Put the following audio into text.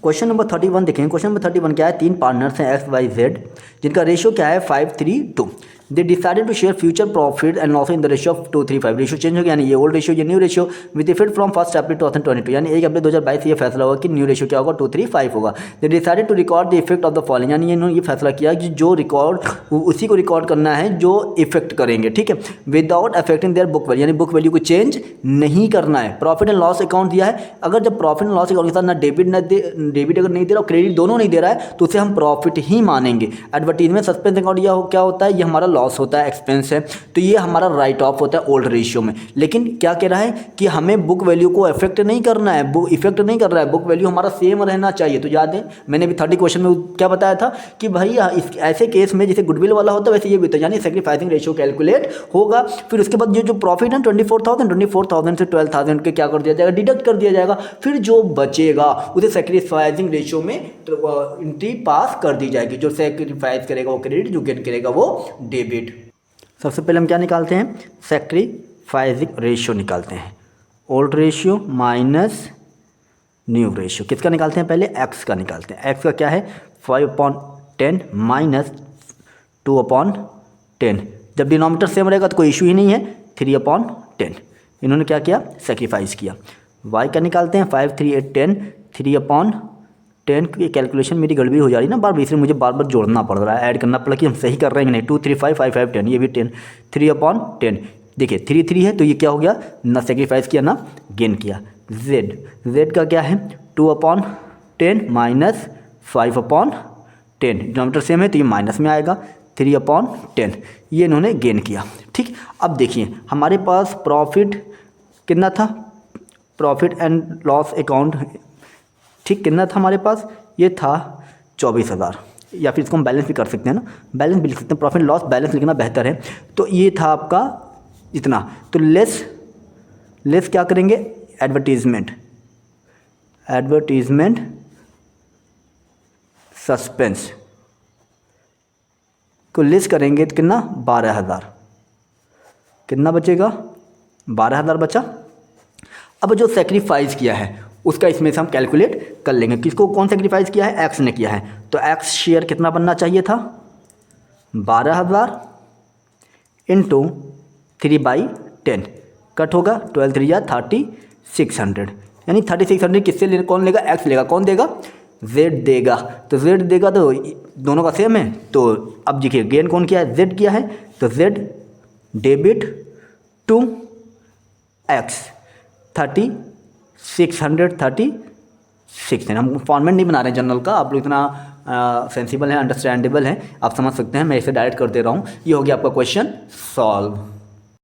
Question number 31 देखेंगे। Question number 31 क्या है, 3 पार्टनर्स हैं एक्स वाई जेड, जिनका रेशियो क्या है 5:3:2। They decided to share future profit and loss in the ratio of 2:3:5। Ratio change हो गया, यानी ये ओल्ड रेशियो ये new ratio with effect from 1 April 2022, यानी 1 अप्रैल 2022 ये फैसला होगा कि न्यू रेशियो क्या होगा 2:3:5 होगा। They decided to record the effect of the following, यानी इन्होंने ये फैसला किया कि जो रिकॉर्ड उसी को रिकॉर्ड करना है जो इफेक्ट करेंगे, ठीक है, without affecting their book value, यानी बुक वैल्यू को चेंज नहीं करना है। प्रॉफिट एंड लॉस अकाउंट दिया है, अगर जब प्रॉफिट एंड लॉस अकाउंट के साथ ना डेबिट अगर नहीं दे रहा और क्रेडिट दोनों नहीं दे रहा है तो उसे हम प्रॉफिट ही मानेंगे। एडवर्टीजमेंट सस्पेंस अकाउंट यह क्या होता है, ये हमारा लॉस होता है, एक्सपेंस है, तो ये हमारा राइट ऑफ होता है ओल्ड रेशियो में। लेकिन क्या कह रहा है कि हमें बुक वैल्यू को अफेक्ट नहीं करना है, बुक इफेक्ट नहीं कर रहा है, बुक वैल्यू हमारा सेम रहना चाहिए। तो याद है मैंने भी 30 क्वेश्चन में क्या बताया था कि भाई इस ऐसे केस में जैसे गुडविल वाला होता है वैसे ये भी होता है, यानी सेक्रीफाइसिंग रेशियो कैलकुलेट होगा। फिर उसके बाद जो प्रॉफिट है 24,000 से 12,000 के क्या कर दिया जाएगा, डिडक्ट कर दिया जाएगा। फिर जो बचेगा उसे सेक्रीफाइसिंग रेशियो में एंट्री पास कर दी जाएगी। जो सेक्रीफाइस करेगा वो क्रेडिट, जो गेन करेगा वो डेबिट। सबसे पहले हम क्या निकालते हैं, सेक्रीफाइसिंग रेशियो निकालते हैं, old ratio minus new ratio. किसका निकालते हैं, पहले एक्स का निकालते हैं। एक्स का क्या है 5/10 माइनस 2/10। जब डिनोमिनेटर सेम रहेगा तो कोई इशू ही नहीं है, 3/10। इन्होंने क्या किया, सेक्रीफाइस किया। वाई का निकालते हैं 5, 3, 8, 10, 3/10। की कैलकुलेशन मेरी गड़बड़ी हो जा रही है ना बार बार, इसलिए मुझे बार बार जोड़ना पड़ रहा है, ऐड करना पड़ा कि हम सही कर रहे हैं नहीं। 2, 3, 5, 5, 5, 10, ये भी 10, 3/10। देखिए 3, 3 है तो ये क्या हो गया, ना सेक्रीफाइस किया ना गेन किया। जेड का क्या है 2/10 माइनस 5/10, डिनोमिनेटर सेम है तो ये माइनस में आएगा 3/10, ये इन्होंने गेन किया। ठीक, अब देखिए हमारे पास प्रॉफिट कितना था, प्रॉफिट एंड लॉस अकाउंट, ठीक, कितना था हमारे पास, ये था 24,000, या फिर इसको हम बैलेंस भी कर सकते हैं ना, बैलेंस भी लिख सकते हैं, प्रॉफिट लॉस बैलेंस लिखना बेहतर है। तो ये था आपका इतना, तो लेस क्या करेंगे, एडवर्टीजमेंट सस्पेंस को लेस करेंगे तो कितना 12,000, कितना बचेगा 12,000 बचा। अब जो सेक्रीफाइस किया है उसका इसमें से हम कैलकुलेट कर लेंगे, किसको कौन सेक्रीफाइस किया है, एक्स ने किया है, तो एक्स शेयर कितना बनना चाहिए था 12,000 इंटू 3/10, कट होगा 12 3 3600, यानी 3600 किससे ले, कौन लेगा, एक्स लेगा, कौन देगा, जेड देगा। तो जेड देगा तो दोनों का सेम है, तो अब देखिए गेन कौन किया है, जेड किया है, तो जेड डेबिट टू एक्स 3636, हम फॉर्मेट नहीं बना रहे हैं जनरल का, आप लोग इतना सेंसिबल है, अंडरस्टैंडेबल है, आप समझ सकते हैं, मैं इसे डायरेक्ट कर दे रहा हूँ। ये हो गया आपका क्वेश्चन सॉल्व।